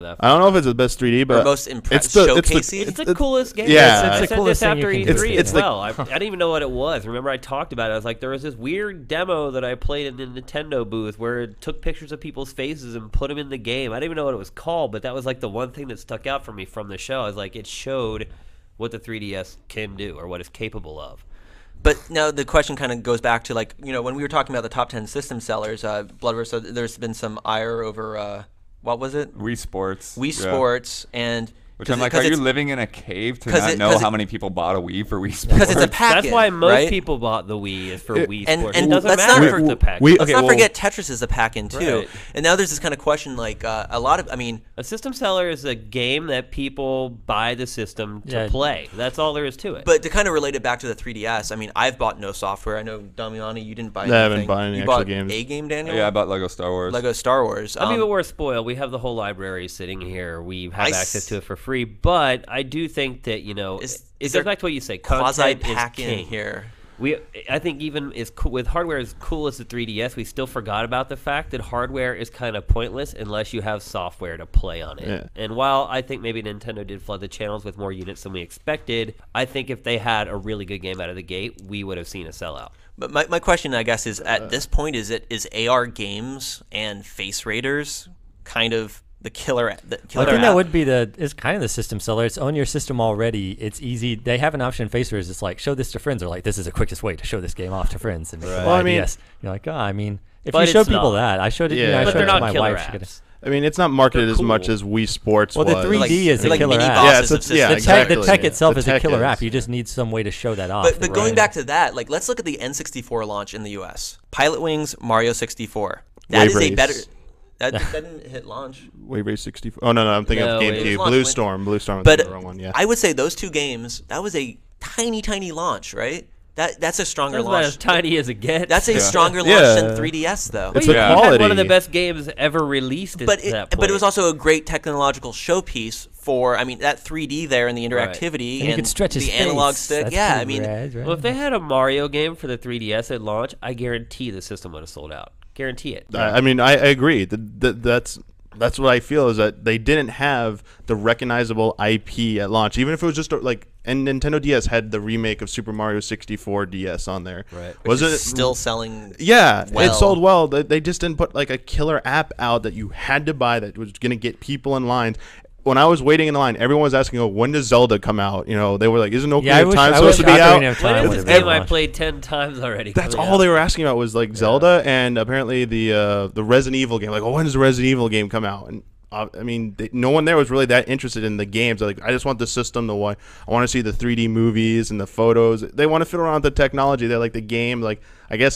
enough. I don't know if it's the best 3D, but most showcasey. It's the coolest game. Yeah, it's the coolest after E3 it's as well. I didn't even know what it was. Remember, I talked about it. I was like, there was this weird demo that I played in the Nintendo booth where it took pictures of people's faces and put them in the game. I didn't even know what it was called, but that was like the one thing that stuck out for me from the show. I was like, it showed what the 3DS can do or what it's capable of. But now the question kind of goes back to, like, you know, when we were talking about the top 10 system sellers, Bloodverse, there's been some ire over, what was it? Wii Sports. Wii Sports, and... Which I'm like, are you living in a cave to not know how many people bought a Wii for Wii Sports? Because it's a package. That's why most people bought the Wii is for Wii Sports. And it doesn't let's matter not if it's a package. Let's not forget Tetris is a pack-in too. Right. And now there's this kind of question, like a lot of, I mean, a system seller is a game that people buy the system to play. That's all there is to it. But to kind of relate it back to the 3DS, I mean, I've bought no software. I know, Damiani, you didn't buy anything. I haven't bought any actual games. A game, Daniel? Yeah, I bought Lego Star Wars. Lego Star Wars. I mean, but we're spoiled. We have the whole library sitting here. We have access to it for free. But I do think that, you know, it goes back to what you say. Content is king here. I think even with hardware as cool as the 3DS, we still forgot about the fact that hardware is kind of pointless unless you have software to play on it. Yeah. And while I think maybe Nintendo did flood the channels with more units than we expected, I think if they had a really good game out of the gate, we would have seen a sellout. But my question, I guess, is at this point, is AR games and face raiders kind of the killer app? I think that would be it's kind of the system seller. It's on your system already. It's easy. They have an option in face raiders. It's like, show this to friends, or like, this is the quickest way to show this game off to friends. And well, I mean, you're like, I mean, if you show people that, I showed it. Yeah. But I showed they're it to not my killer wife. apps. I mean, it's not marketed as much as Wii Sports was. Well, the 3D is a killer app. The tech itself is a killer app. You just need some way to show that off. But going back to that, like, let's look at the N64 launch in the U.S. Pilot Wings, Mario 64. That is a better... That didn't hit launch. Wave Race 64. Oh, no, I'm thinking of GameCube. Blue Storm was the wrong one, yeah. I would say those two games, that was a tiny, tiny launch, right? That's a stronger launch. As tiny as it gets. That's a stronger launch than 3DS, though. It's quality. Had one of the best games ever released at that point. But it was also a great technological showpiece for, I mean, that 3D there and the interactivity and you could stretch his the analog face. stick. That's I mean, rad, right? Well, if they had a Mario game for the 3DS at launch, I guarantee the system would have sold out. Guarantee it. I mean, I agree. That's what I feel, is that they didn't have the recognizable IP at launch. Even if it was just and Nintendo DS had the remake of Super Mario 64 DS on there. Right. Was it still selling? Yeah, well. It sold well. They just didn't put like a killer app out that you had to buy that was going to get people in line. When I was waiting in the line, everyone was asking, "Oh, when does Zelda come out?" You know, they were like, "Isn't Ocarina of Time supposed to be out?" When is this game I played 10 times already? That's all they were asking about was like Zelda and apparently the Resident Evil game. Like, oh, when does the Resident Evil game come out? And I mean, no one there was really that interested in the games. Like, I just want the system. I want to see the 3D movies and the photos. They want to fiddle around with the technology. They're like the game. Like, I guess I'll